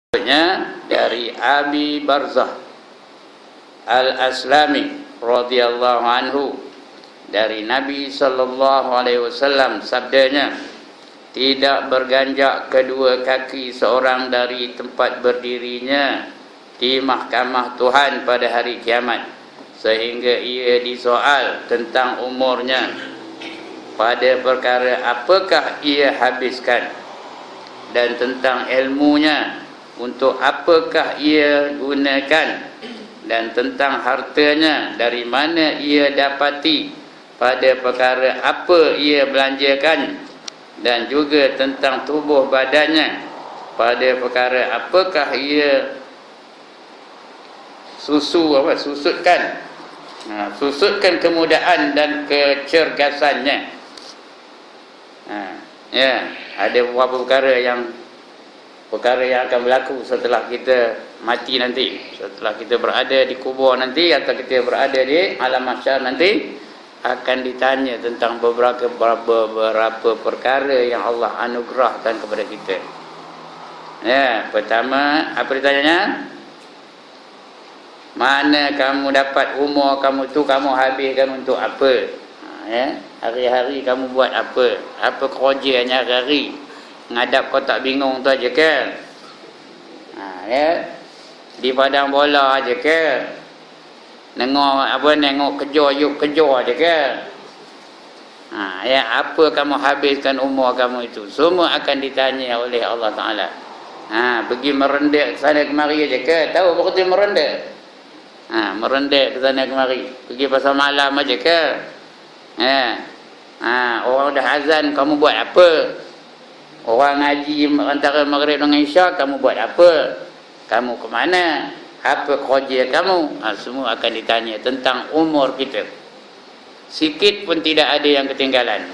Dari Abi Barzah Al-Aslami radhiyallahu anhu, dari Nabi sallallahu alaihi wasallam, sabdanya, tidak berganjak kedua kaki seorang dari tempat berdirinya di mahkamah Tuhan pada hari kiamat sehingga ia disoal tentang umurnya pada perkara apakah ia habiskan, dan tentang ilmunya untuk apakah ia gunakan, dan tentang hartanya dari mana ia dapati, pada perkara apa ia belanjakan, dan juga tentang tubuh badannya pada perkara apakah ia susutkan kemudahan dan kecergasannya. Ada beberapa perkara yang akan berlaku setelah kita mati nanti, setelah kita berada di kubur nanti, atau kita berada di alam mahsyar nanti, akan ditanya tentang beberapa perkara yang Allah anugerahkan kepada kita. Pertama, apa ditanyanya? Mana kamu dapat umur kamu tu, kamu habiskan untuk apa? Hari-hari kamu buat apa? Apa kerjanya hari-hari? Ngadap kotak bingung tu aja ke? Di padang bola aja ke? Nengok kerja aja ke? Apa kamu habiskan umur kamu itu? Semua akan ditanya oleh Allah Ta'ala. Pergi merendah ke sana kemari aja ke? Tahu berarti merendah? Merendah ke sana kemari. Pergi pasal malam aja ke? Orang dah azan, kamu buat apa? Orang ngaji antara maghrib dengan isya, kamu buat apa? Kamu ke mana? Apa kerja kamu? Semua akan ditanya tentang umur kita. Sikit pun tidak ada yang ketinggalan.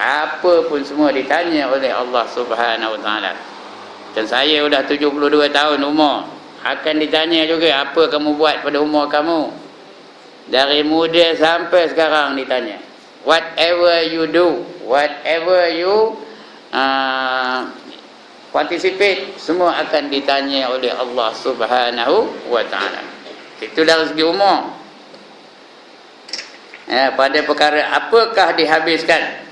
Apa pun semua ditanya oleh Allah Subhanahu Wa Taala. Dan saya sudah 72 tahun umur, akan ditanya juga apa kamu buat pada umur kamu. Dari muda sampai sekarang ditanya. Whatever you do, whatever you participate, semua akan ditanya oleh Allah Subhanahu Wa Taala. Itu dari segi umur. Pada perkara apakah dihabiskan,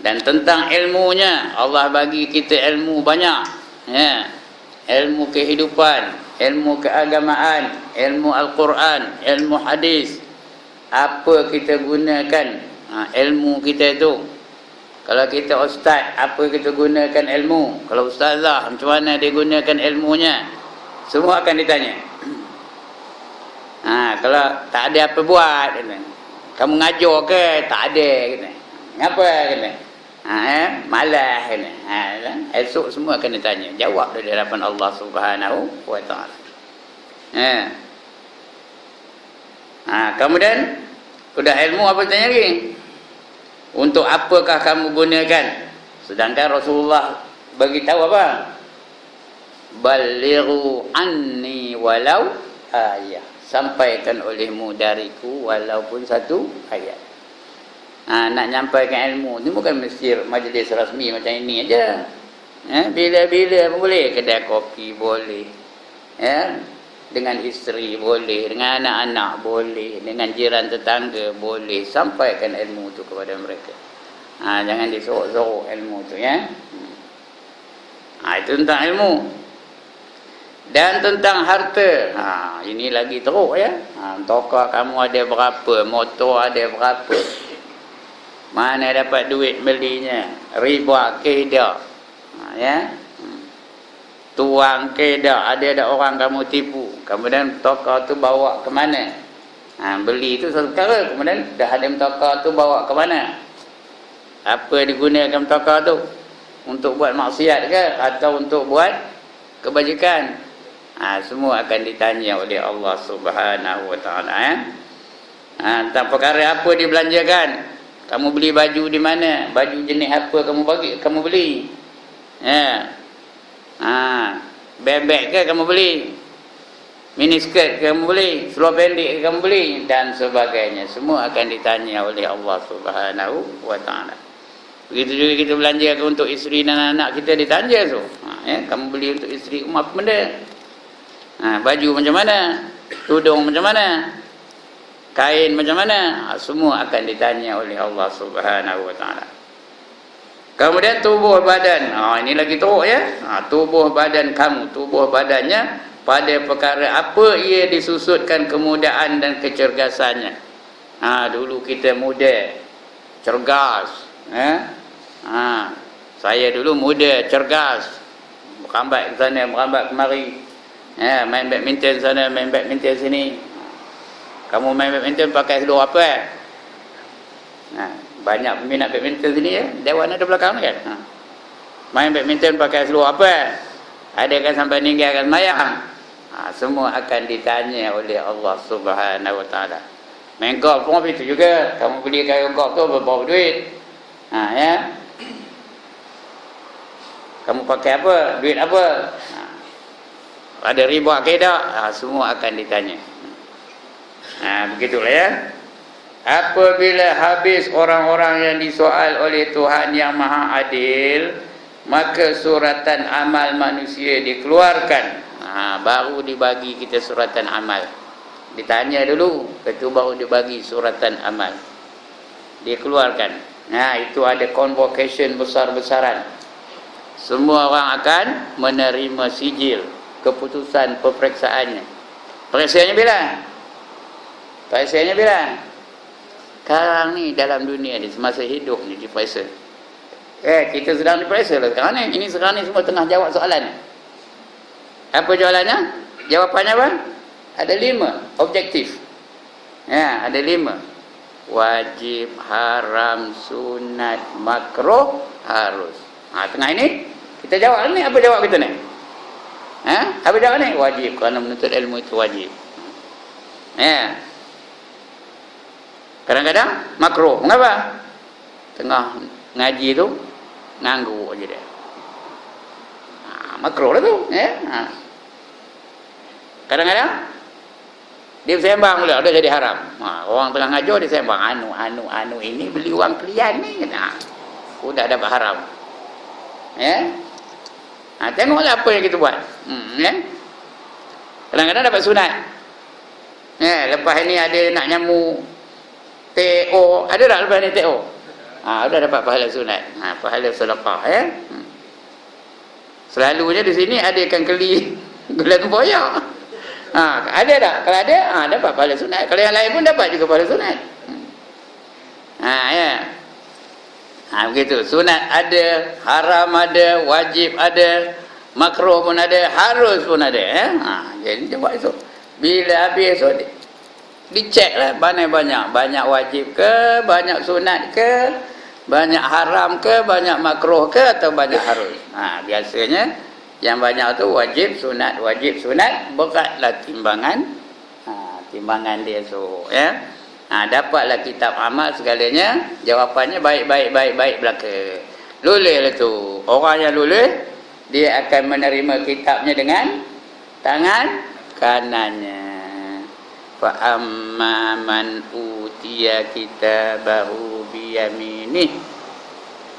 dan tentang ilmunya, Allah bagi kita ilmu banyak. Ilmu kehidupan, ilmu keagamaan, ilmu Al-Quran, ilmu hadis. Apa kita gunakan ilmu kita itu? Kalau kita ustaz, apa kita gunakan ilmu? Kalau ustazah, macam mana dia gunakan ilmunya? Semua akan ditanya. Kalau tak ada apa buat, kamu ngajar ke? Tak ada. Ngapa? Malas. Esok semua akan ditanya. Jawab dari hadapan Allah Subhanahu Wa Taala. Kemudian sudah ilmu, apa tanya lagi? Untuk apakah kamu gunakan? Sedangkan Rasulullah bagi tahu apa? Balighu anni walau ayat. Sampaikan olehmu dariku walaupun satu ayat. Nak nyampaikan ilmu ni bukan mesti majlis rasmi macam ini aja. Bila-bila pun boleh. Kedai kopi boleh. Dengan isteri boleh, dengan anak-anak boleh, dengan jiran tetangga boleh. Sampaikan ilmu tu kepada mereka. Jangan disorok-sorok ilmu tu, ya. Itu tentang ilmu. Dan tentang harta. Ini lagi teruk, ya. Tokah kamu ada berapa, motor ada berapa, mana dapat duit belinya, riba ke tak, tuang ke tak, ada orang kamu tipu, kemudian tokah tu bawa ke mana? Beli tu satu perkara, kemudian dah ada tokah tu bawa ke mana? Apa digunakan tokah tu? Untuk buat maksiat ke, atau untuk buat kebajikan? Semua akan ditanya oleh Allah Subhanahu Wa Taala. Tentang perkara apa dibelanjakan? Kamu beli baju di mana? Baju jenis apa kamu beli? Bebek ke kamu beli? Miniskirt ke kamu beli? Seluar pendek ke kamu beli? Dan sebagainya. Semua akan ditanya oleh Allah Subhanahu Wa Taala. Begitu juga kita belanja untuk isteri dan anak kita, ditanya tu. Kamu beli untuk isteri apa benda? Baju macam mana? Tudung macam mana? Kain macam mana? Semua akan ditanya oleh Allah Subhanahu Wa Taala. Kemudian tubuh badan. Ini lagi teruk ya. Tubuh badan kamu, tubuh badannya pada perkara apa ia disusutkan kemudahan dan kecergasannya. Dulu kita muda, cergas. Saya dulu muda, cergas. Merambat ke sana, merambat kemari. Main badminton sana, main badminton sini. Kamu main badminton pakai seluar apa? Banyak peminat badminton sini ya. Dewan ada belakang kan? Main badminton pakai seluar apa? Ada kan sampai meninggalkan mayang? Semua akan ditanya oleh Allah Subhanahu Wa Taala. Main golf pun begitu juga. Kamu beli kayu golf tu berapa duit? Ya. Kamu pakai apa? Duit apa? Ada riba ke tak? Semua akan ditanya. Begitulah ya. Apabila habis orang-orang yang disoal oleh Tuhan yang Maha Adil, maka suratan amal manusia dikeluarkan. Baru dibagi kita suratan amal. Ditanya dulu, itu baru dibagi suratan amal. Dikeluarkan. Itu ada convocation besar-besaran. Semua orang akan menerima sijil keputusan peperiksaannya. Periksanya bila? Periksanya bila? Sekarang ni dalam dunia ni, semasa hidup ni diperiksa. Kita sedang diperiksa lah sekarang ni. Ini sekarang ni semua tengah jawab soalan. Apa jawapannya? Jawapannya apa? Ada 5 objektif. Ada 5. Wajib, haram, sunat, makruh, harus. Tengah ini kita jawab ni. Apa jawab kita ni? Apa jawab ni? Wajib, kerana menuntut ilmu itu wajib. Kadang-kadang makruh. Mengapa? Tengah ngaji tu nganggu aja dia. Makruh lah tu. Kadang-kadang dia sembang pula, dia jadi haram. Orang tengah ngajar dia sembang anu ini beli wang kalian ni. Udah dapat haram. Tengoklah apa yang kita buat. Kadang-kadang dapat sunat. Lepas ni ada nak nyamu TO, ada tak lepas ni TO? Udah dapat pahala sunat. Pahala sedekah Selalunya di sini ada ikan keli gula tempoyak. Ada tak? Kalau ada, dapat pahala sunat. Kalau yang lain pun dapat juga pahala sunat. Begitu. Sunat ada, haram ada, wajib ada, makruh pun ada, harus pun ada. Jadi jawab esok. Bila habis esok dicek lah banyak-banyak. Banyak wajib ke, banyak sunat ke, banyak haram ke, banyak makruh ke, atau banyak harus. Biasanya yang banyak tu wajib, sunat, beratlah timbangan. Timbangan dia esok dapatlah kitab amal segalanya. Jawapannya baik belaka. Lulus lah tu. Orang yang lulus, dia akan menerima kitabnya dengan tangan kanannya. Fa amma man utiya kitabahu biyaminih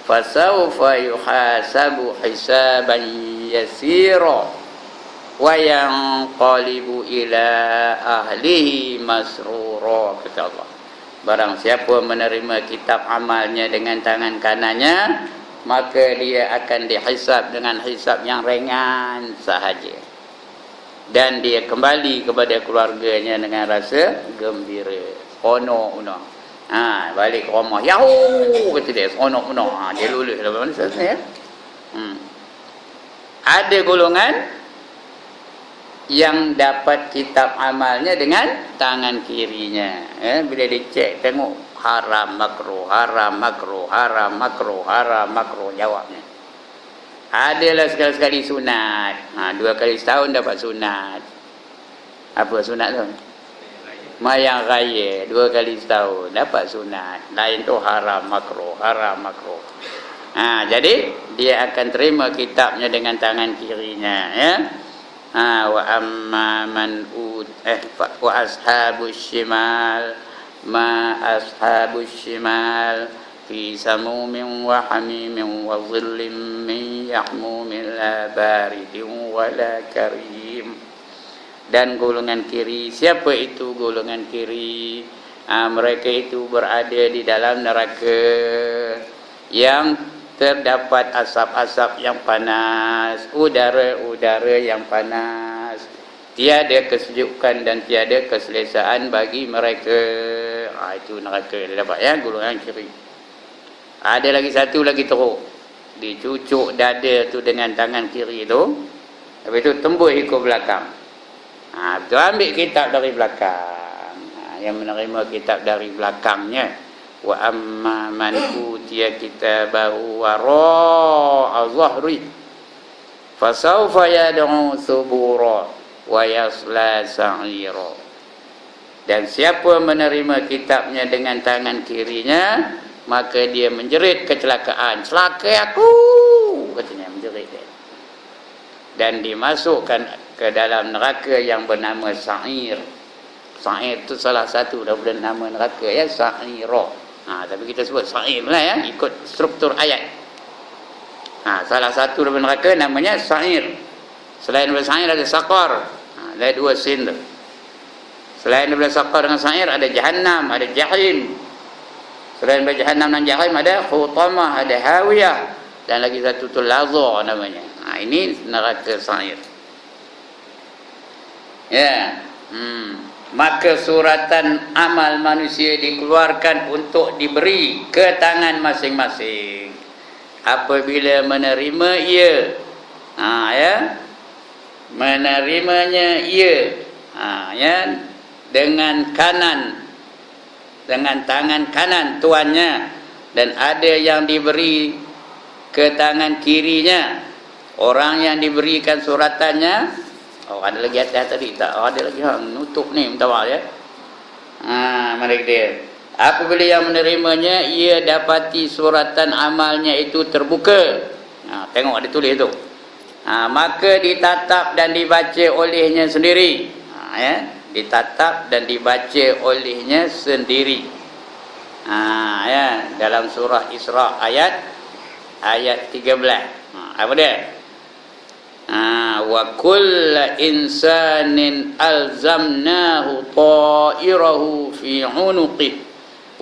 fasawfa yuhasabu hisaban yasira wa yanqalibu ila ahlihi masrura. Kata Allah, barang siapa menerima kitab amalnya dengan tangan kanannya, maka dia akan dihisab dengan hisab yang ringan sahaja, dan dia kembali kepada keluarganya dengan rasa gembira. Seronok. Balik ke rumah, yahoo, kata dia, seronok. Dia lulus lah. Mana selesai ya? Ada golongan yang dapat kitab amalnya dengan tangan kirinya. Bila dicek, tengok haram, makruh, jawabnya. Adalah sekali-sekali sunat. 2 kali setahun dapat sunat. Apa sunat tu? Mayang raya 2 kali setahun dapat sunat. Lain tu haram, makruh. Jadi dia akan terima kitabnya dengan tangan kirinya. Wa amma man wa ashabus shimal ma ashabus shimal fi samumin wa hamimin wa dhillim min yahmumin la baridin wa la karim. Dan golongan kiri, siapa itu golongan kiri? Mereka itu berada di dalam neraka yang terdapat asap-asap yang panas, udara-udara yang panas. Tiada kesejukan dan tiada keselesaan bagi mereka. Itu neraka dia dapat ya, golongan kiri. Ada lagi satu lagi teruk. Dicucuk dada tu dengan tangan kiri tu. Habis tu tembus ikut belakang. Tu ambil kitab dari belakang. Yang menerima kitab dari belakangnya. Wa amma man utiya kitabahu wara'a dhahri fasawfa yad'u subura wa yasla sa'ira. Dan siapa menerima kitabnya dengan tangan kirinya, maka dia menjerit kecelakaan. Celaka aku, katanya, menjerit dia. Dan dimasukkan ke dalam neraka yang bernama Sa'ir. Sa'ir itu salah satu daripada nama neraka ya, Sa'ira. Tapi kita sebut Sa'ir lah ya, ikut struktur ayat. Salah satu daripada neraka namanya Sa'ir. Selain daripada Sa'ir ada Saqar. Ada dua sin. Selain daripada Saqar dengan Sa'ir ada Jahannam, ada Jahim. Selain daripada Jahannam dan Jahim ada Khutamah, ada Hawiyah, dan lagi satu tu Lazar namanya. Ini neraka Sa'ir. Ya. Maka suratan amal manusia dikeluarkan untuk diberi ke tangan masing-masing. Apabila menerima ia, ya, menerimanya ia, ya, dengan kanan, dengan tangan kanan tuannya, dan ada yang diberi ke tangan kirinya. Orang yang diberikan suratannya, ada lagi atas tadi tak? Ada lagi nutup ni, minta maaf ya. Mari dia. Apabila yang menerimanya, ia dapati suratan amalnya itu terbuka. Tengok ada tulis tu. Maka ditatap dan dibaca olehnya sendiri. Ya, ditatap dan dibaca olehnya sendiri. Ya, dalam surah Isra ayat 13. Apa dia? Wa kulla insanin alzamnahu ta'irahu fi 'unuqih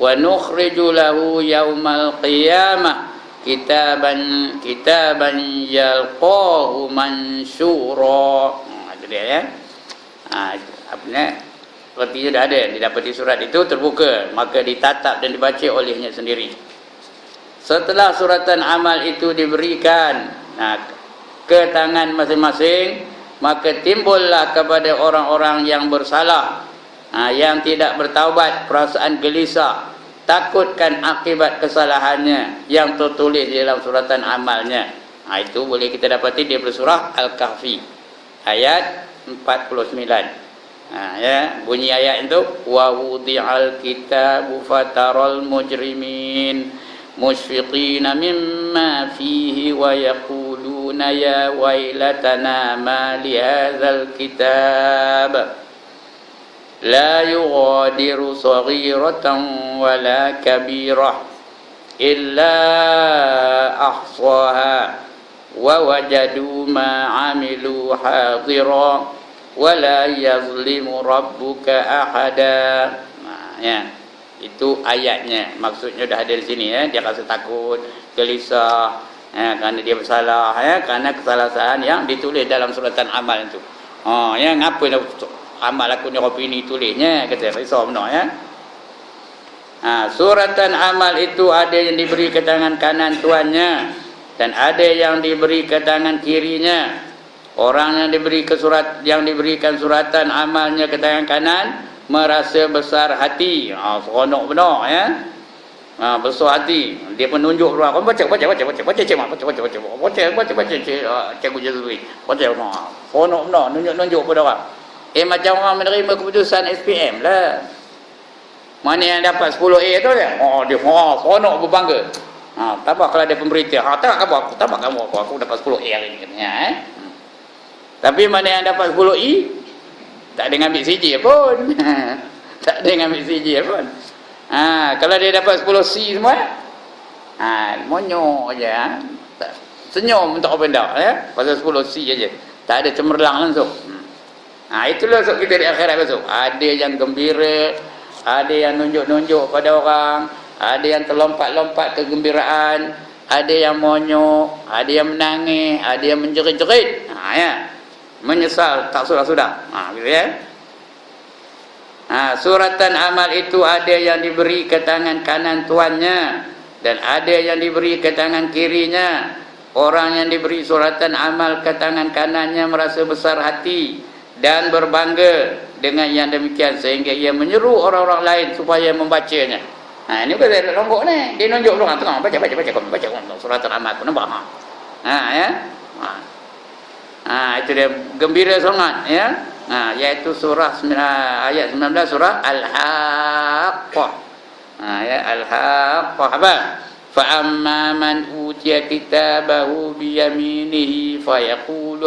wa nukhriju lahu yaumal qiyamah kitaban yalqahu mansyura. Itu dia ya. Apanya? Sepertinya dah ada, didapati surat itu terbuka, maka ditatap dan dibaca olehnya sendiri. Setelah suratan amal itu diberikan ke tangan masing-masing, maka timbullah kepada orang-orang yang bersalah, yang tidak bertaubat, perasaan gelisah, takutkan akibat kesalahannya yang tertulis di dalam suratan amalnya. Itu boleh kita dapati di surah Al-Kahfi ayat 49. Ya, bunyi ayat itu, wa wudi'al kitabu fataral mujrimin musyfiqina mimma fihi wa yaquluna ya wailatana ma li hadzal kitab la yughadiru saghiratan wala kabirah illa ahsaha wa wajadu ma amilu hadira wala yazlimu rabbuka ahada. Ya, itu ayatnya. Maksudnya dah ada di sini ya. Dia rasa takut, gelisah, kerana dia bersalah, kerana kesalahan yang ditulis dalam suratan amal itu. Ya, ngapa amal aku ni kopi ni tulisnya, kata risau benar ya. Suratan amal itu ada yang diberi ke tangan kanan tuannya dan ada yang diberi ke tangan kirinya. Orang yang diberikan suratan amalnya ke tangan kanan merasa besar hati, seronok benar ya. Besar hati, dia pun nunjuk keluar, baca cikgu Jazuli, baca benar, seronok benar, nunjuk pada orang. Macam orang menerima keputusan SPM lah. Mana yang dapat 10A tu dia, dia seronok berbangga. Tambah kalau ada pemberita, tak kamu aku dapat 10A hari ni katanya. Tapi mana yang dapat 10E, tak ada ngambil CJ pun. Tak ada ngambil CJ pun. Kalau dia dapat 10C semua, Monyok aja. Senyum tak apa benda ya. Pasal 10 C aja. Tak ada cemerlang langsung. Itulah sok kita di akhirat besok. Ada yang gembira, ada yang nunjuk-nunjuk pada orang, ada yang terlompat-lompat kegembiraan, ada yang monyok, ada yang menangis, ada yang menjerit-jerit. Ya. Menyesal tak sudah-sudah. Gitu ya. Suratan amal itu ada yang diberi ke tangan kanan tuannya dan ada yang diberi ke tangan kirinya. Orang yang diberi suratan amal ke tangan kanannya merasa besar hati dan berbangga dengan yang demikian sehingga ia menyeru orang-orang lain supaya membacanya. Ini bukan lombok ni. Dia nunjuk orang tengah baca suratan amal aku nampak. Ya. Itu dia gembira sangat ya. Iaitu surah ayat 19 surah Al-Haqqah. Ya Al-Haqqah apa? Fa amma man utiya kitabahu bi yaminihi fayaqulu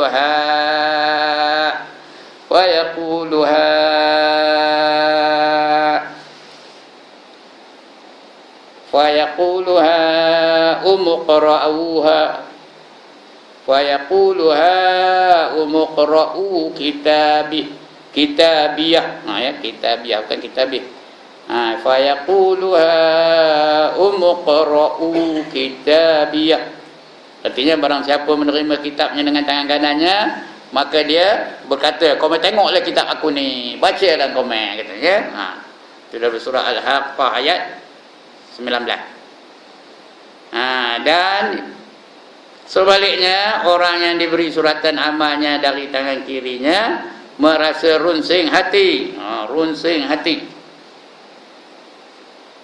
umuqra'u kitabiyah. Ya kitabiyah bukan kitabih. Fayaquluha umuqra'u kitabiyah. Artinya barang siapa menerima kitabnya dengan tangan kanannya, maka dia berkata, "Kau tengoklah kitab aku ni, baca dan komen," katanya. Itu dalam surah Al-Haqqah ayat 19. Dan sebaliknya orang yang diberi suratan amalnya dari tangan kirinya merasa runsing hati,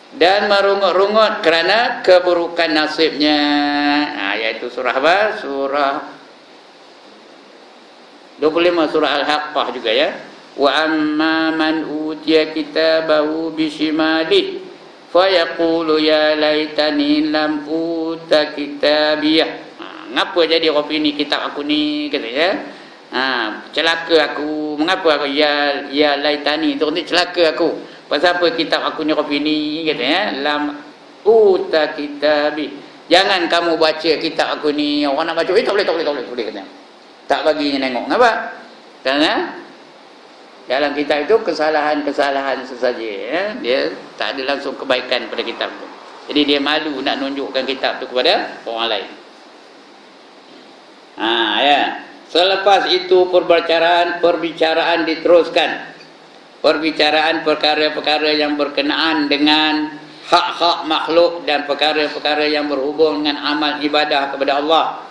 dan merungut-rungut kerana keburukan nasibnya. Iaitu surah apa? Surah 25 surah Al-Haqqah juga ya. Wa amma man utiya kitabahu bishimalihi fayaqulu ya laitani lam uta kitabiyah. Ngapa jadi orang ini kitab aku ni katanya? Celaka aku. Mengapa aku ya laitani tu ni celaka aku? Pasal apa kitab aku ni kopi ni katanya? Lam uta kitabi. Jangan kamu baca kitab aku ni. Orang nak baca, tak boleh katanya. Tak baginya tengok. Kenapa? Kerana dalam kitab itu kesalahan-kesalahan sesaja ya. Dia tak ada langsung kebaikan pada kitab tu. Jadi dia malu nak nunjukkan kitab tu kepada orang lain. Ya. Selepas itu perbicaraan diteruskan. Perbicaraan perkara-perkara yang berkenaan dengan hak-hak makhluk dan perkara-perkara yang berhubung dengan amal ibadah kepada Allah.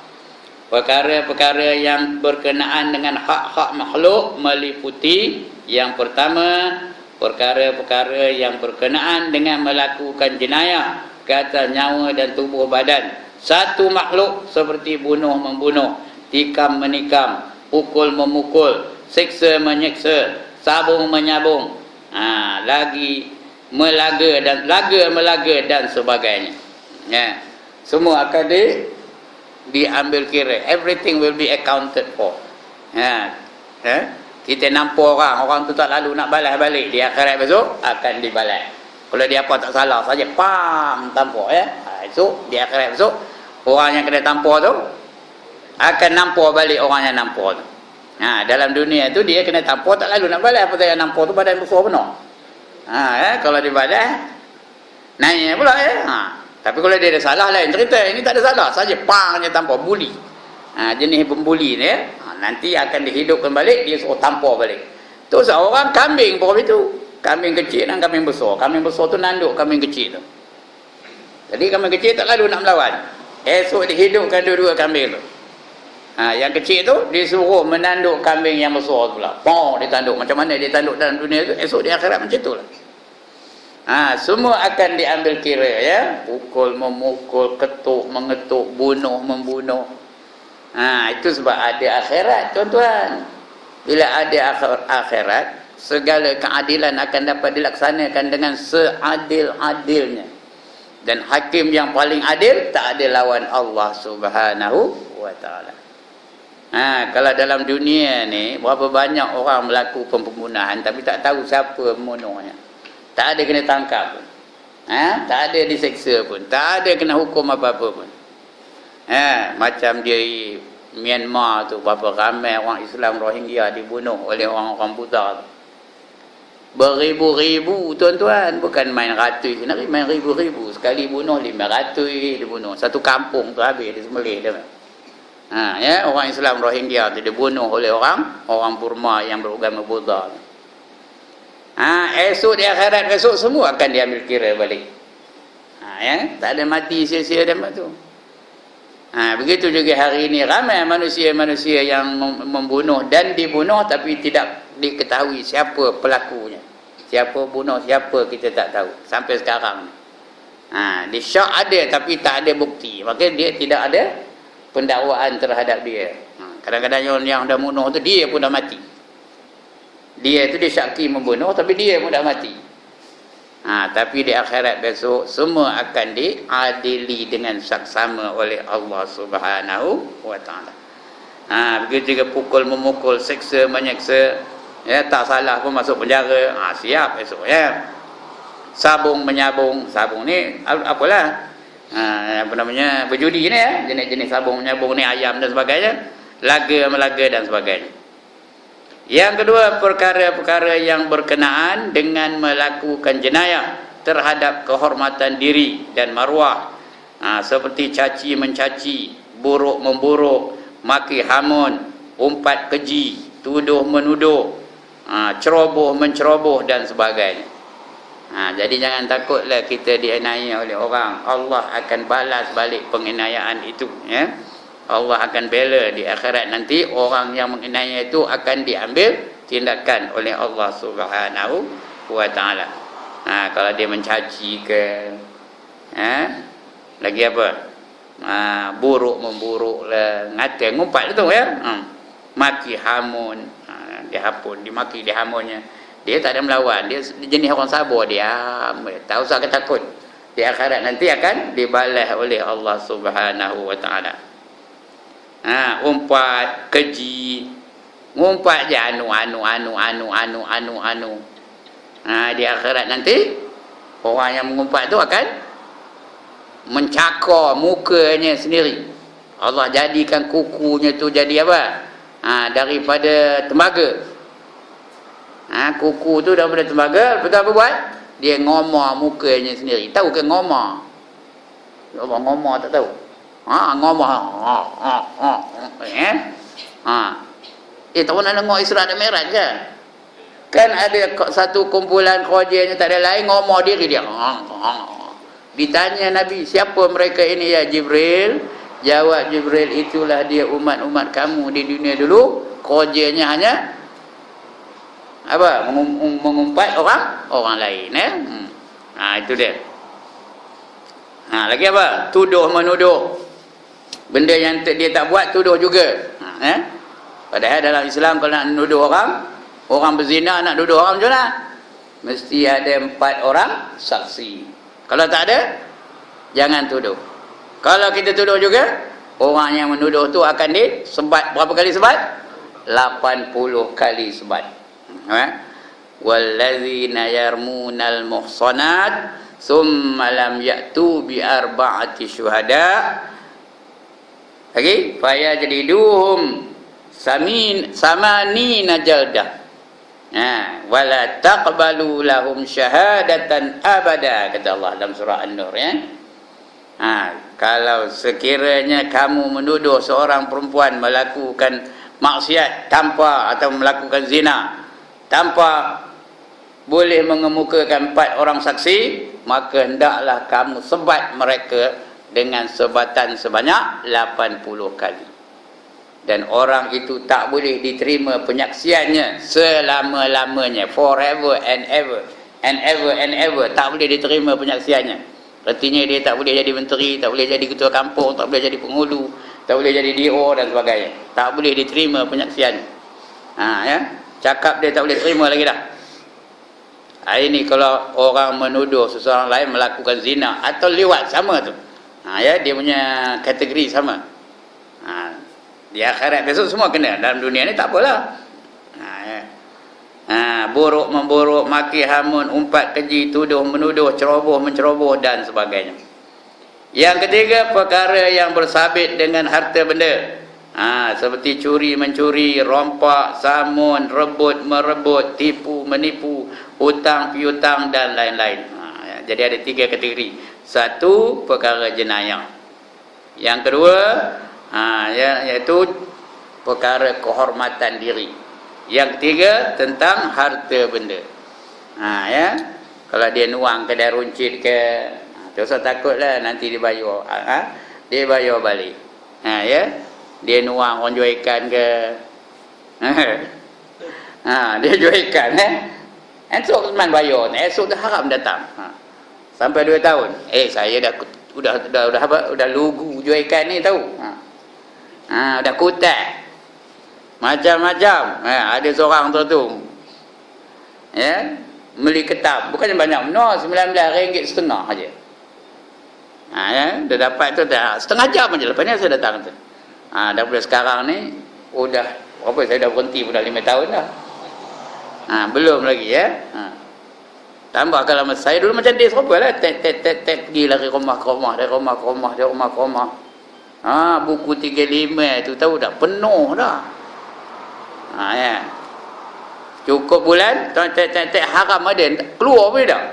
Perkara-perkara yang berkenaan dengan hak-hak makhluk meliputi yang pertama, perkara-perkara yang berkenaan dengan melakukan jenayah ke atas nyawa dan tubuh badan satu makhluk seperti bunuh-membunuh, tikam-menikam, pukul-memukul, siksa menyiksa, sabung-menyabung, lagi melaga dan sebagainya. Ya. Semua akan diambil kira. Everything will be accounted for. Kita nampak orang tu tak lalu nak balas balik, di akhirat besok akan dibalas. Kalau dia apa tak salah saja, tampuk ya. Esok di akhirat besok orang yang kena tampuk tu akan nampak balik orang yang nampak tu. Dalam dunia tu dia kena tampuk tak lalu nak balas, pasal yang nampak tu badan besar benar. Kalau dibalas naik pula ya. Tapi kalau dia ada salah lain cerita, ini tak ada salah saja dia tampuk buli. Jenis pembuli ni nanti akan dihidupkan balik, dia suruh tampuk balik. Tu seorang kambing pun itu. Kambing kecil dan kambing besar. Kambing besar tu nanduk kambing kecil tu. Jadi kambing kecil tak lalu nak melawan. Esok dihidupkan dua-dua kambing tu. Yang kecil tu disuruh menanduk kambing yang besar tu pula. Dia tanduk. Macam mana dia tanduk dalam dunia tu, esok di akhirat macam tu lah. Semua akan diambil kira ya. Pukul, memukul, ketuk, mengetuk, bunuh, membunuh. Itu sebab ada akhirat, tuan-tuan. Bila ada akhirat, segala keadilan akan dapat dilaksanakan dengan seadil-adilnya. Dan hakim yang paling adil tak ada lawan Allah Subhanahu wa taala. Kalau dalam dunia ni berapa banyak orang melakukan pembunuhan tapi tak tahu siapa membunuhnya. Tak ada kena tangkap. Tak ada diseksa pun, tak ada kena hukum apa-apa pun. Macam dia Myanmar tu, berapa ramai orang Islam Rohingya dibunuh oleh orang-orang Buddha tu. Beribu-ribu tuan-tuan, bukan main ratus, main ribu-ribu. Sekali bunuh 500 dibunuh. Satu kampung tu habis disembelih dia. Orang Islam Rohingya tu dibunuh oleh orang Burma yang beragama Buddha. Esok di akhirat esok semua akan diambil kira balik. Tak ada mati sia-sia dan tu. Begitu juga hari ini ramai manusia-manusia yang membunuh dan dibunuh tapi tidak diketahui siapa pelakunya. Siapa bunuh siapa kita tak tahu sampai sekarang. Di Syak ada tapi tak ada bukti. Maka dia tidak ada pendakwaan terhadap dia. Kadang-kadang yang dah bunuh tu dia pun dah mati. Dia tu disyaki membunuh tapi dia pun dah mati. Tapi di akhirat besok semua akan diadili dengan saksama oleh Allah Subhanahu wa taala. Begitu juga pukul memukul, seksa menyeksa, tak salah pun masuk penjara. Siap besok Sabung menyabung, sabung ni apalah berjudi ni jenis-jenis sabung menyabung ni, ayam dan sebagainya, laga melaga dan sebagainya. Yang kedua, perkara-perkara yang berkenaan dengan melakukan jenayah terhadap kehormatan diri dan maruah, seperti caci mencaci, buruk memburuk, maki hamun, umpat keji, tuduh menuduh, ceroboh menceroboh dan sebagainya. Jadi jangan takutlah kita dianiaya oleh orang. Allah akan balas balik penganiayaan itu, Allah akan bela di akhirat nanti. Orang yang menganiaya itu akan diambil tindakan oleh Allah Subhanahu wa taala. Kalau dia mencaci ke, lagi apa, buruk memburuk lah, ngata ngumpat itu maki hamun, dihapun, dimaki dihamunnya. Dia tak ada melawan, dia jenis orang sabar, diam, tak usah takut. Di akhirat nanti akan dibalas oleh Allah Subhanahu wa taala. Umpat keji, ngumpat je anu. Di akhirat nanti orang yang mengumpat tu akan mencakar mukanya sendiri. Allah jadikan kukunya tu jadi apa? Daripada tembaga. Kuku tu daripada tembaga, lepas tu apa buat? Dia ngomor mukanya sendiri. Tahu ke ngomor? Ngomor tak tahu? Ngomor. Tak pernah dengar Isra dan Mi'raj ke? Kan ada satu kumpulan kerajanya tak ada lain, ngomor diri dia. Ditanya Nabi, siapa mereka ini ya Jibril? Jawab Jibril, itulah dia umat-umat kamu di dunia dulu. Kerajanya hanya apa? Mengumpat orang lain. Itu dia. Lagi apa? Tuduh menuduh. Benda yang dia tak buat, tuduh juga. Padahal dalam Islam kalau nak nuduh orang berzina, nak nuduh orang macam mana? Mesti ada 4 orang saksi. Kalau tak ada, jangan tuduh. Kalau kita tuduh juga, orang yang menuduh tu akan disebat. Berapa kali sebat? 80 kali sebat. Wallazina yarmunal muhsanat summa lam ya'tu bi arba'ati syuhada. Lagi, fayajliduhum samanina jaldah. Wala taqbalu lahum syahadatan abada, kata Allah dalam surah An-Nur, kalau sekiranya kamu menuduh seorang perempuan melakukan maksiat tanpa, atau melakukan zina tanpa boleh mengemukakan 4 orang saksi, maka hendaklah kamu sebat mereka dengan sebatan sebanyak 80 kali. Dan orang itu tak boleh diterima penyaksiannya selama-lamanya, forever and ever tak boleh diterima penyaksiannya. Artinya dia tak boleh jadi menteri, tak boleh jadi ketua kampung, tak boleh jadi penghulu, tak boleh jadi DO dan sebagainya. Tak boleh diterima penyaksiannya. Cakap dia tak boleh terima lagi dah. Ini kalau orang menuduh seseorang lain melakukan zina atau liwat, sama tu. Dia punya kategori sama. Di akhirat besok semua kena. Dalam dunia ni tak apalah. buruk memburuk, maki hamun, umpat keji, tuduh menuduh, ceroboh menceroboh dan sebagainya. Yang ketiga, perkara yang bersabit dengan harta benda. Seperti curi mencuri, rompak, samun, rebut merebut, tipu menipu, hutang piutang dan lain-lain. Jadi ada 3 kategori. Satu, perkara jenayah. Yang kedua, iaitu perkara kehormatan diri. Yang ketiga, tentang harta benda. Kalau dia nuang ke dia runcit ke, tak usah takutlah nanti dia bayar. Dia bayar balik. Dia nuang orang jual ikan ke. Dia jual ikan esok teman bayar, esok dah haram datang. Sampai 2 tahun. Saya dah lugu jual ikan ni tahu. Dah kutat. Macam-macam. Ada seorang tu. Beli ketam, bukannya banyak. No, RM19.5 aja. Dah dapat tu dah setengah jam aja. Lepas ni saya datang tu. Daripada sekarang ni saya dah berhenti pun dah 5 tahun dah. Belum lagi tambah kalau saya dulu macam dia serupa lah, pergi lari rumah ke rumah, dari rumah ke rumah, dari rumah ke rumah. Buku 35 tu tahu dah penuh dah. Cukup bulan haram ada keluar pun dah.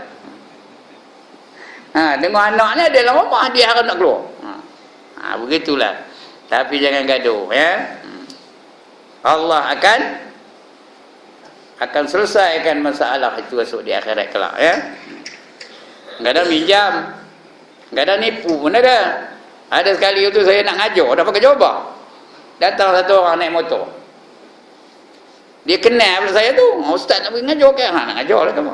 Dengan anaknya dia dalam rumah, dia haram nak keluar. Begitulah. Tapi jangan gaduh Allah akan selesaikan masalah itu esok di akhirat kelak Enggak ada minjam, enggak ada nipu pun ada. Ada sekali itu saya nak ngajar, dah pakai jubah. Datang satu orang naik motor. Dia kenal pada saya tu, ustaz nak pergi ngajar ke? Nak ngajar lah kamu.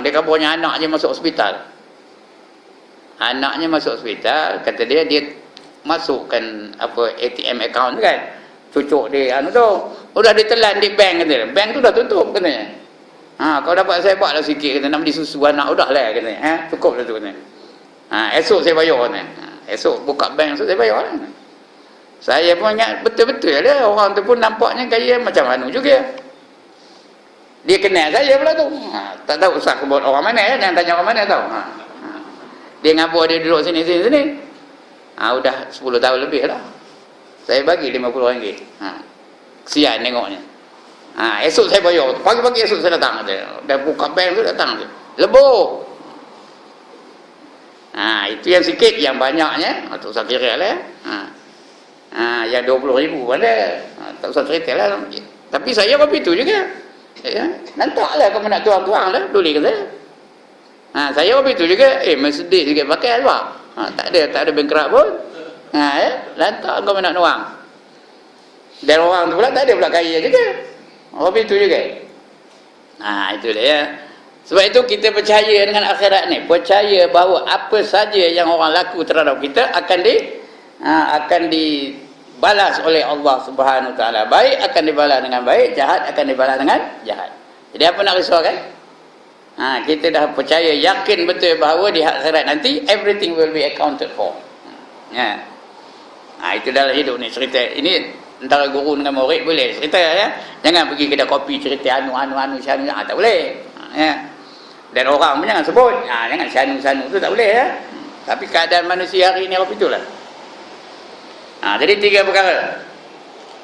Dia kabarnya anaknya masuk hospital. Anaknya masuk hospital, kata dia masukkan ATM account kan. Cucuk dia tu. Udah ditelan di bank katanya. Bank tu dah tutup katanya. Kau dapat saya buat lah sikit katanya, nak beli susu anak udah lah katanya. Cukup dah tu katanya. Esok saya bayar katanya. Esok buka bank esok saya bayar lah. Saya pun ingat betul-betul lah. Orang tu pun nampaknya gaya macam anu juga. Dia kenal saya pula tu. Tak tahu usah kebut orang mana jangan tanya orang mana tahu. Dia ngabur dia duduk sini. Udah 10 tahun lebih lah. Saya bagi RM50. Kesian tengoknya. Esok saya bayar. Pagi-pagi esok saya datang dia. Dah buka bank tu datang dia. Lebur. Itu yang sikit, yang banyaknya tak usah kira lah. Yang RM20,000 ada. Tak usah cerita lah. Tapi saya apa itu juga. Nantaklah kamu nak tuang-tuang lah. Tulis ke saya. Saya apa itu juga. Mercedes juga pakai albak. Tak ada bengkerak pun. Lantak kau nak nuang. Dan orang tu pula tak ada pula kaya juga. Apa itu juga. Itu dia Sebab itu kita percaya dengan akhirat ni. Percaya bahawa apa saja yang orang laku terhadap kita akan dibalas oleh Allah Subhanahu Wa Taala. Baik akan dibalas dengan baik, jahat akan dibalas dengan jahat. Jadi apa nak risaukan? Kita dah percaya, yakin betul bahawa di akhirat nanti everything will be accounted for. Itu dalam hidup ni cerita. Ini antara guru dengan murid boleh cerita Jangan pergi kedai kopi cerita anu tak boleh. Dan orang pun jangan sebut. Jangan sanu tu tak boleh Tapi keadaan manusia hari ni apa itulah. Jadi 3 perkara.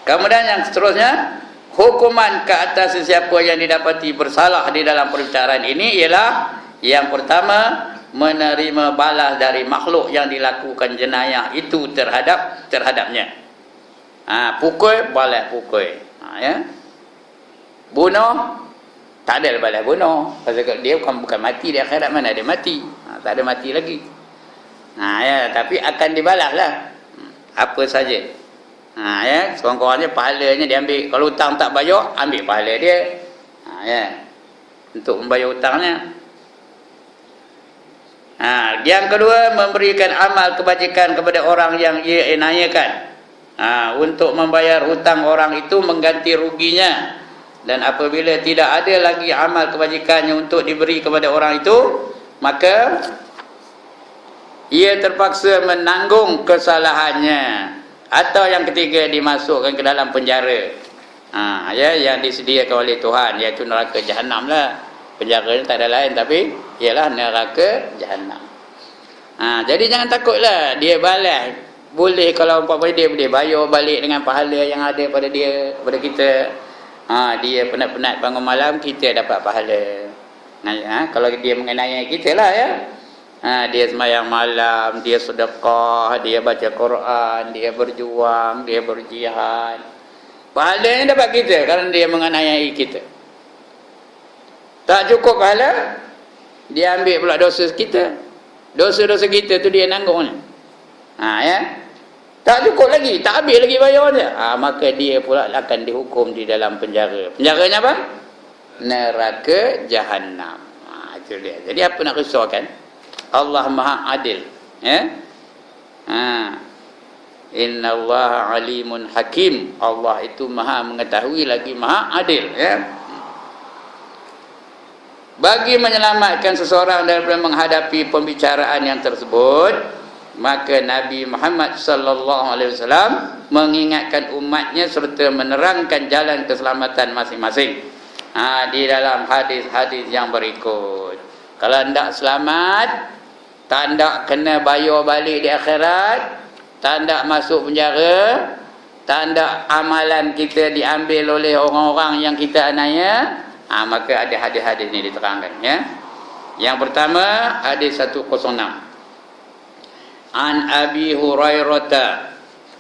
Kemudian yang seterusnya, hukuman ke atas sesiapa yang didapati bersalah di dalam perbicaraan ini ialah yang pertama, menerima balas dari makhluk yang dilakukan jenayah itu terhadapnya. Pukul, balas pukul. Bunuh, tak ada balas bunuh. Pasal dia bukan mati di akhirat, mana ada mati. Tak ada mati lagi. Tapi akan dibalas lah. Apa saja. Sekurang-kurangnya pahalanya dia ambil. Kalau hutang tak bayar, ambil pahala dia. Untuk membayar hutangnya. Yang kedua, memberikan amal kebajikan kepada orang yang ia enayakan. Untuk membayar hutang orang itu, mengganti ruginya. Dan apabila tidak ada lagi amal kebajikannya untuk diberi kepada orang itu, maka ia terpaksa menanggung kesalahannya. Atau yang ketiga, dimasukkan ke dalam penjara. Ya, yang disediakan oleh Tuhan, iaitu neraka Jahannam lah. Penjara ni tak ada lain tapi ialah neraka Jahannam. Jadi jangan takutlah dia balas. Boleh kalau umpamanya dia boleh bayar balik dengan pahala yang ada pada dia, pada kita. Dia penat-penat bangun malam, kita dapat pahala. Kalau dia mengenai kita lah ya. Dia sembahyang malam, dia sedekah, dia baca Quran, dia berjuang, dia berjihad. Pahalanya dapat kita kerana dia menganiayai kita. Tak cukup pahala, dia ambil pula dosa kita. Dosa-dosa kita tu dia nanggungnya. Ya. Tak cukup lagi, tak habis lagi bayarnya. Maka dia pula akan dihukum di dalam penjara. Penjaranya apa? Neraka Jahannam. Itu dia. Jadi apa nak risaukan? Allah Maha Adil. Ya. Inna Allah alimun hakim. Allah itu Maha mengetahui lagi Maha Adil. Ya. Bagi menyelamatkan seseorang daripada menghadapi pembicaraan yang tersebut, maka Nabi Muhammad sallallahu alaihi wasallam mengingatkan umatnya serta menerangkan jalan keselamatan masing-masing. Di dalam hadis-hadis yang berikut. Kalau hendak selamat, tak hendak kena bayar balik di akhirat, tak hendak masuk penjara, tak hendak amalan kita diambil oleh orang-orang yang kita aniaya, maka ada hadis-hadis ini diterangkan ya. Yang pertama hadis 106. An Abi Hurairah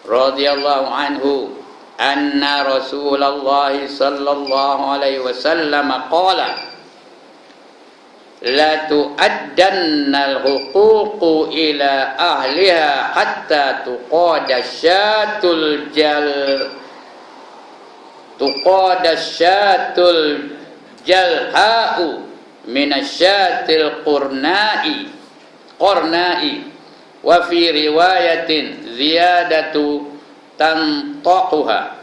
radhiyallahu anhu anna Rasulullah sallallahu alaihi wasallam qala la tu'addanna al-huququ ila ahliha hatta tuqada syatul jalha'u minasyatil qurna'i wa fi riwayatin ziyadatu tantaquha.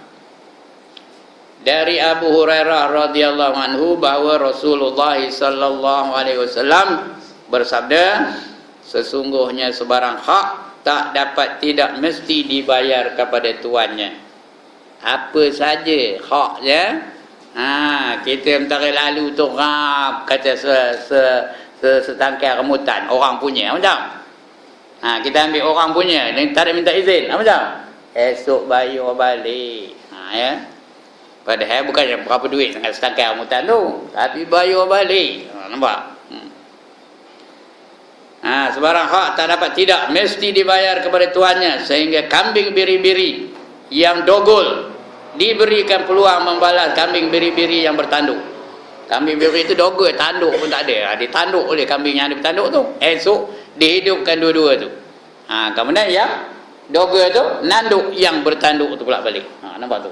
Dari Abu Hurairah radhiyallahu anhu bahawa Rasulullah sallallahu alaihi wasallam bersabda, sesungguhnya sebarang hak tak dapat tidak mesti dibayar kepada tuannya. Apa saja haknya, kita mentari lalu tu kata setangkai remutan orang punya, macam kita ambil orang punya, tak ada minta izin, macam esok bayar balik, ya. Padahal bukannya berapa duit dengan setangkai remutan tu, tapi bayar balik. Nampak? Sebarang hak tak dapat tidak mesti dibayar kepada tuannya, sehingga kambing biri-biri yang dogol diberikan peluang membalas kambing biri-biri yang bertanduk. Kambing biri itu dogol, tanduk pun tak ada. Ditanduk oleh kambing yang ada bertanduk tu. Esok dihidupkan dua-dua tu. Kemudian yang dogol tu nanduk yang bertanduk tu pula balik. Nampak tu?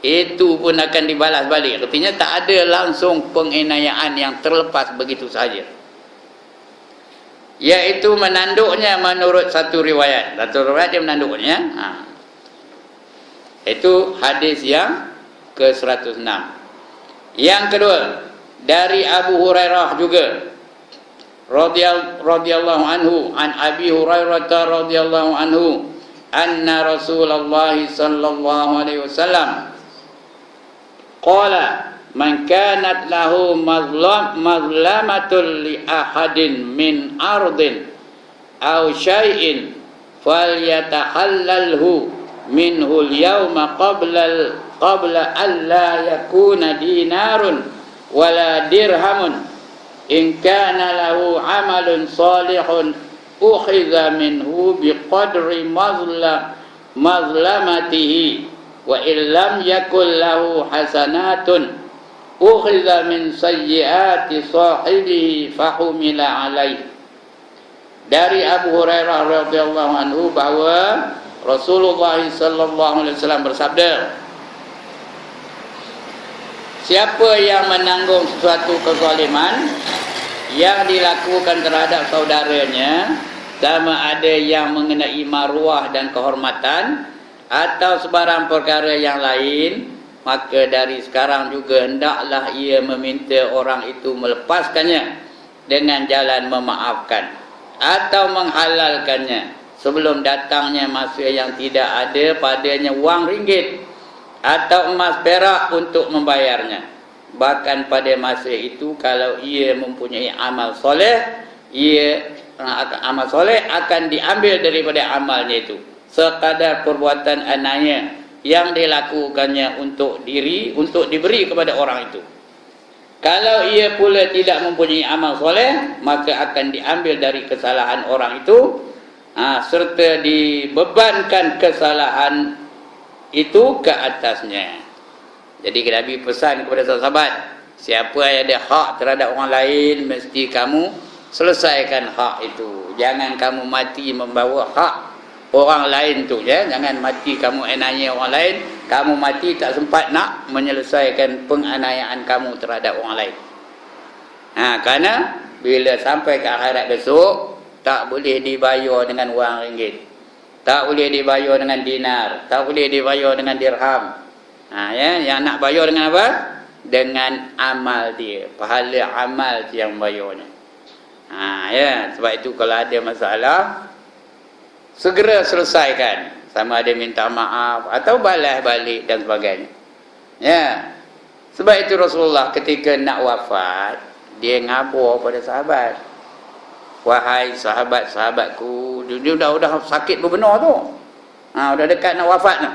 Itu pun akan dibalas balik. Artinya tak ada langsung penganiayaan yang terlepas begitu saja. Iaitu menanduknya menurut satu riwayat. Satu riwayat dia menanduknya. Itu hadis yang ke-106. Yang kedua, dari Abu Hurairah juga radhiyallahu anhu, an Abi Hurairah radhiyallahu anhu, anna Rasulullah sallallahu alaihi wasallam qala man kanat lahu mazlamatun li ahadin min ardin aw syai'in falyatahallalhu minhu al-yawma qabla an la yakuna dinarun wala dirhamun in kana lahu amalun salihun ukhidha minhu biqadri mazlamatihi wa illam yakul lahu hasanatun ukhidha min sayyiati sahibihi fahumila alaih. Dari Abu Hurairah radhiyallahu anhu bahawa Rasulullah sallallahu alaihi wasallam bersabda, siapa yang menanggung sesuatu kezaliman yang dilakukan terhadap saudaranya, sama ada yang mengenai maruah dan kehormatan atau sebarang perkara yang lain, maka dari sekarang juga hendaklah ia meminta orang itu melepaskannya dengan jalan memaafkan atau menghalalkannya sebelum datangnya masa yang tidak ada padanya wang ringgit atau emas perak untuk membayarnya. Bahkan pada masa itu kalau ia mempunyai amal soleh, amal soleh akan diambil daripada amalnya itu sekadar perbuatan anaknya yang dilakukannya untuk diberi kepada orang itu. Kalau ia pula tidak mempunyai amal soleh, maka akan diambil dari kesalahan orang itu, serta dibebankan kesalahan itu ke atasnya. Jadi Nabi pesan kepada sahabat, siapa yang ada hak terhadap orang lain, mesti kamu selesaikan hak itu. Jangan kamu mati membawa hak orang lain tu, ya. Jangan mati kamu enaknya orang lain, kamu mati tak sempat nak menyelesaikan penganiayaan kamu terhadap orang lain. Kerana bila sampai ke akhirat besok, tak boleh dibayar dengan wang ringgit, tak boleh dibayar dengan dinar, tak boleh dibayar dengan dirham. Yang nak bayar dengan apa? Dengan amal dia, pahala amal yang bayarnya. Sebab itu kalau ada masalah, segera selesaikan, sama ada minta maaf atau balas balik dan sebagainya. Sebab itu Rasulullah ketika nak wafat, dia ngabur pada sahabat. Wahai sahabat-sahabatku, dia dah sakit berbenar tu. Dah dekat nak wafat tu.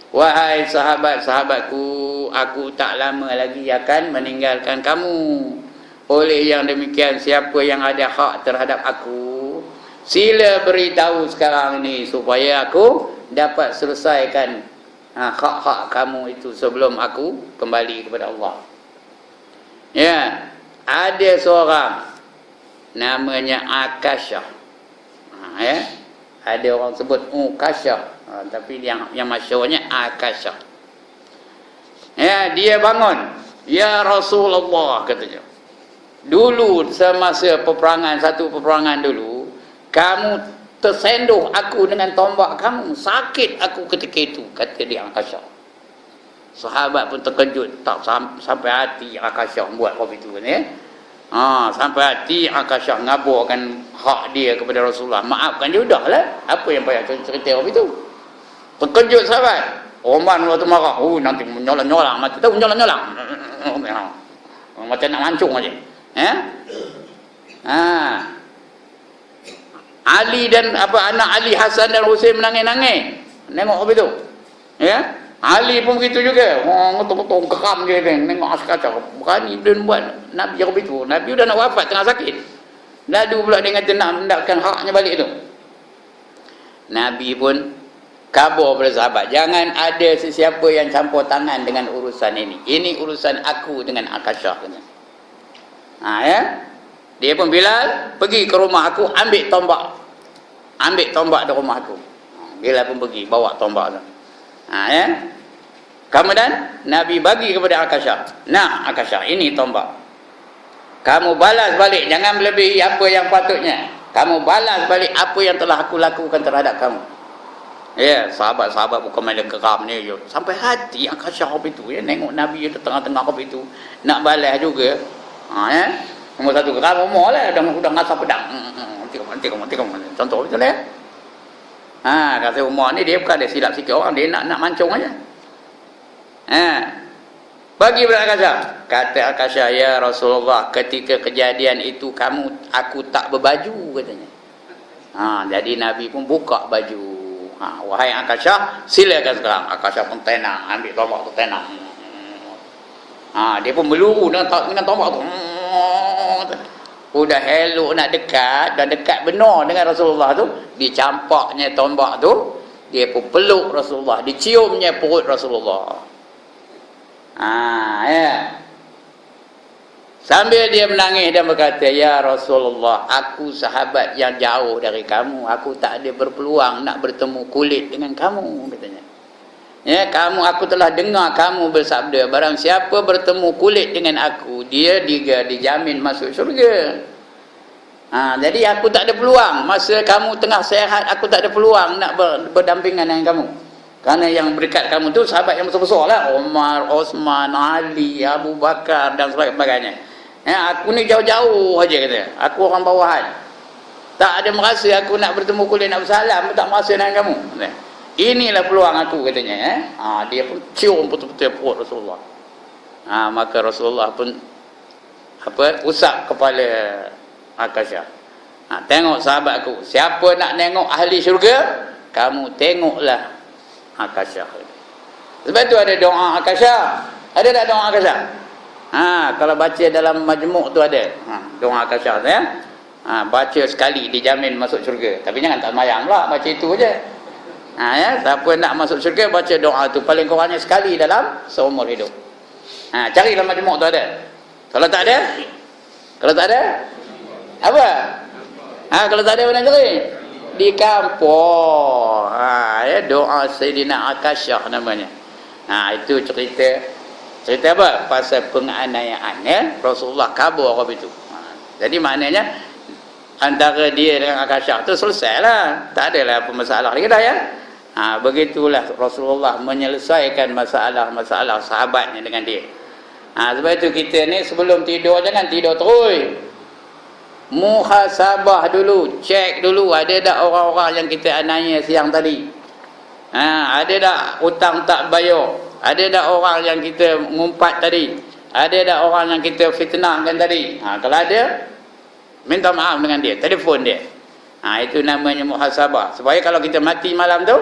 Wahai sahabat-sahabatku, aku tak lama lagi akan meninggalkan kamu. Oleh yang demikian, siapa yang ada hak terhadap aku, sila beritahu sekarang ini supaya aku dapat selesaikan hak-hak kamu itu sebelum aku kembali kepada Allah. Ada seorang namanya Akasyah. Ada orang sebut Ukasyah, tapi yang masyhurnya Akasyah. Dia bangun, ya Rasulullah, katanya. Dulu semasa satu peperangan dulu, kamu tersenduh aku dengan tombak kamu, sakit aku ketika itu, kata dia Akasyah. Sahabat pun terkejut, tak sampai hati Akasyah buat apa itu kan, sampai hati Akasyah ngaburkan hak dia kepada Rasulullah. Maafkan dia, udahlah, apa yang payah cerita apa itu. Terkejut sahabat. Umar waktu marah, nanti menyolang-nyolang, mati tahu menyolang-nyolang, macam nak mancung aja. Ali dan anak Ali, Hasan dan Husain menangis-nangis. Nengok apa itu? Ali pun begitu juga. Ngetong-ngetong keram dia kan. Nengok Akasyah. Berani dia buat Nabi apa itu. Nabi dah nak wafat, tengah sakit. Lalu pula dia kata nak mendapatkan haknya balik tu. Nabi pun kabur pada sahabat, jangan ada sesiapa yang campur tangan dengan urusan ini. Ini urusan aku dengan Akasyah. Dia pun Bilal, pergi ke rumah aku, ambil tombak di rumah aku. Bilal pun pergi bawa tombak tu. Kemudian Nabi bagi kepada Akasyah. Nah Akasyah, ini tombak. Kamu balas balik, jangan melebihi apa yang patutnya. Kamu balas balik apa yang telah aku lakukan terhadap kamu. Sahabat-sahabat bukan main geram ni je. Sampai hati Akasyah apa itu, nengok Nabi di tengah-tengah apa itu, nak balas juga. Nombor satu geram umur lah, dah ngasah pedang. Mati. Contoh betul lah. Kata Umar ni dia bukan ada silap sikit orang, dia nak mancung aja. Bagi kepada Akasyah. Kata Akasyah, ya Rasulullah, ketika kejadian itu aku tak berbaju, katanya. Jadi Nabi pun buka baju. Wahai Akasyah, silakan sekarang. Akasyah pun tenang, ambil tombak tu tenang. Dia pun meluru dengan tombak tu. Udah elok nak dekat, dan dekat benar dengan Rasulullah tu, dicampaknya tombak tu, dia pun peluk Rasulullah, diciumnya perut Rasulullah. Sambil dia menangis dan berkata, ya Rasulullah, aku sahabat yang jauh dari kamu, aku tak ada berpeluang nak bertemu kulit dengan kamu, katanya. Aku telah dengar kamu bersabda, barang siapa bertemu kulit dengan aku, dia dijamin masuk syurga. Jadi aku tak ada peluang, masa kamu tengah sehat, aku tak ada peluang nak berdampingan dengan kamu. Kerana yang berdekat kamu tu sahabat yang besar-besar lah, Umar, Osman, Ali, Abu Bakar dan sebagainya. Aku ni jauh-jauh aja, kata. Aku orang bawahan. Tak ada merasa aku nak bertemu kulit, nak bersalam, tak merasa dengan kamu. inilah peluang aku katanya. Dia pun cium betul-betul perut Rasulullah. Maka Rasulullah pun usap kepala Akasyah. Tengok sahabatku, siapa nak tengok ahli syurga, kamu tengoklah Akasyah. Sebab tu ada doa Akasyah. Ada tak doa Akasyah? Kalau baca dalam majmuk tu ada. Doa Akasyah tu ya. Baca sekali dijamin masuk syurga. Tapi jangan tak semayang pula, baca itu aja. Ya, siapa nak masuk syurga baca doa tu paling kurangnya sekali dalam seumur hidup. Cari dalam majmuk tu ada. Kalau tak ada? Apa? Kalau tak ada mana cari? Di kampung. Ya, doa Sayyidina Akasyah namanya. Itu cerita apa? Pasal penganiayaan ya. Rasulullah kabur apa itu. Jadi maknanya antara dia dengan Akasyah tu selesailah. Tak adalah apa masalah lagi dah ya. Begitulah Rasulullah menyelesaikan masalah-masalah sahabatnya dengan dia. Sebab itu kita ni sebelum tidur jangan tidur terus. Muhasabah dulu, cek dulu ada tak orang-orang yang kita aniaya siang tadi. Ada tak hutang tak bayar? Ada tak orang yang kita ngumpat tadi? Ada tak orang yang kita fitnahkan tadi? Kalau ada, minta maaf dengan dia, telefon dia. Itu namanya muhasabah. Supaya kalau kita mati malam tu,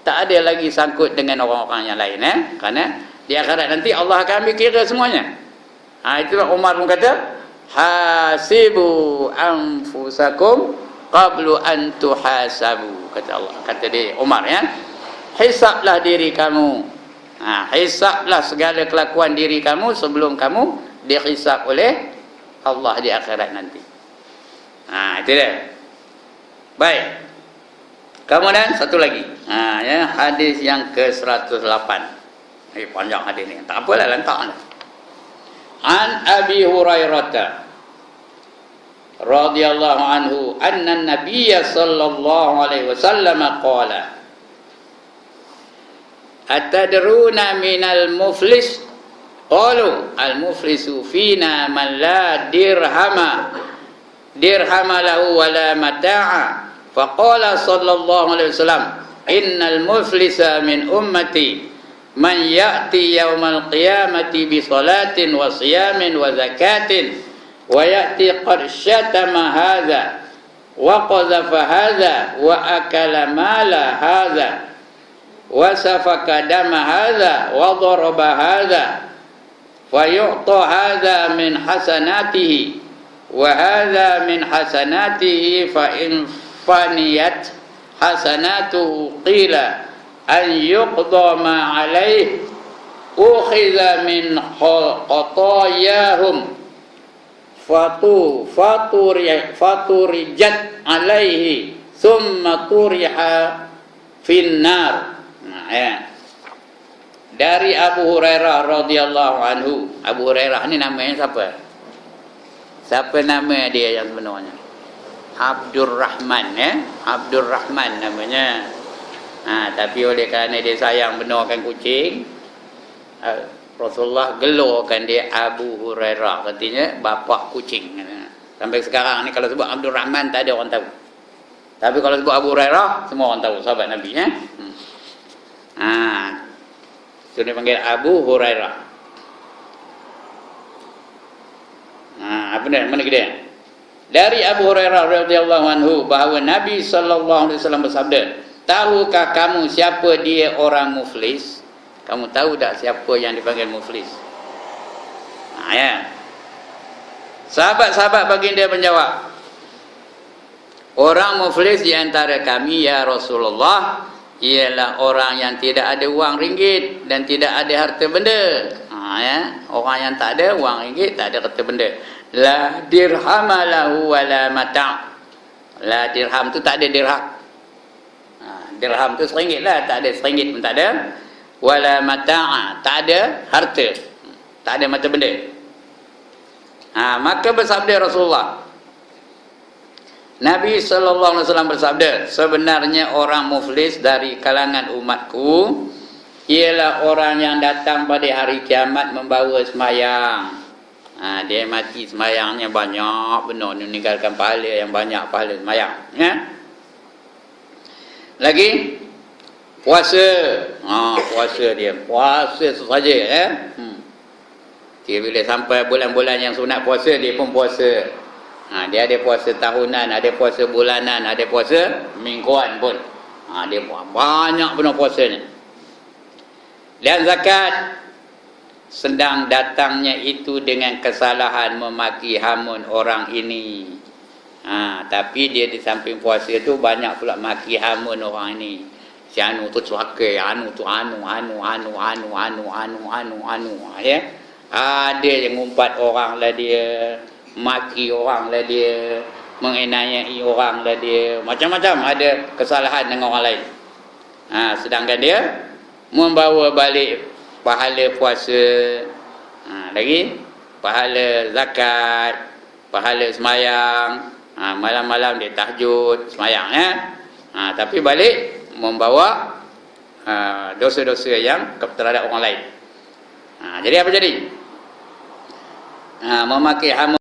tak ada lagi sangkut dengan orang-orang yang lain. Kerana di akhirat nanti Allah akan ambil kira semuanya. Itulah Umar pun kata, hasibu anfusakum qablu an tuhasabu, kata Allah, kata dia Umar ya. Hisablah diri kamu. Hisablah segala kelakuan diri kamu sebelum kamu dihisab oleh Allah di akhirat nanti. Itu dia. Baik. Kemudian satu lagi. Ya, hadis yang ke-108. Panjang hadis ni. Tak apalah, lantak dah. An Abi Hurairah radhiyallahu anhu anna an-nabiy sallallahu alaihi wasallam qala atadruna minal muflis qalu al-muflisu fina man la dirhama lahu wala mata'a faqala sallallahu alaihi wasallam innal muflisa min ummati man ya'ti yaumal qiyamati bi salatin wa siyamin wa zakatin wa ya'ti qad syatama hadza wa qadhafa hadza wa akala mala hadza wa safaka dama hadza wa daraba hadza fa yu'ta hadza min hasanatihi wa hadza min hasanatihi fa in faniyat hasanatuhu qila an yuqda ma alaih ukhiza min qatayahum faturijat alaihi thumma turiha finnar. Dari Abu Hurairah radhiyallahu anhu. Abu Hurairah ni namanya siapa? Siapa nama dia yang sebenarnya? Abdurrahman ya. Abdurrahman namanya. Tapi oleh kerana dia sayang benarkan kucing, Rasulullah gelorkan dia Abu Hurairah, katanya bapak kucing. Sampai sekarang ni kalau sebut Abdul Rahman tak ada orang tahu. Tapi kalau sebut Abu Hurairah semua orang tahu, sahabat Nabi ya. Itu dia panggil Abu Hurairah. Apa dia? Mana dia? Dari Abu Hurairah radhiyallahu anhu bahawa Nabi sallallahu alaihi wasallam bersabda, tahukah kamu siapa dia orang muflis? Kamu tahu tak siapa yang dipanggil muflis? Ya. Sahabat-sahabat baginda menjawab, orang muflis di antara kami ya Rasulullah ialah orang yang tidak ada wang ringgit dan tidak ada harta benda. Ya. Orang yang tak ada wang ringgit, tak ada harta benda. La dirhama lahu wala mata'. La dirham tu tak ada dirham. Dirham tu RM1 lah, tak ada RM1 pun tak ada. Wala mata'a, tak ada harta, tak ada mata benda. Maka bersabda Rasulullah, Nabi sallallahu alaihi wasallam bersabda, sebenarnya orang muflis dari kalangan umatku ialah orang yang datang pada hari kiamat membawa semayang. Dia mati semayangnya banyak benar, meninggalkan pahala yang banyak, pahala semayang ya. Lagi Puasa. Puasa dia. Puasa saja Dia bila sampai bulan-bulan yang sunat puasa, dia pun puasa. Dia ada puasa tahunan, ada puasa bulanan, ada puasa mingguan pun. Dia banyak benar puasanya. Dan zakat, sedang datangnya itu dengan kesalahan memaki hamun orang ini. Tapi dia di samping puasa tu banyak pula maki hamun orang ini. Si anu tu cuakai, anu tu anu. Ya. Ada yang ngumpat orang lah dia, maki orang lah dia, mengenayai orang lah dia, macam-macam ada kesalahan dengan orang lain. Sedangkan dia membawa balik pahala puasa, lagi pahala zakat, pahala semayang, malam-malam dia tahajud semayang tapi balik membawa dosa-dosa yang terhadap orang lain. Jadi apa jadi? Memakai hamun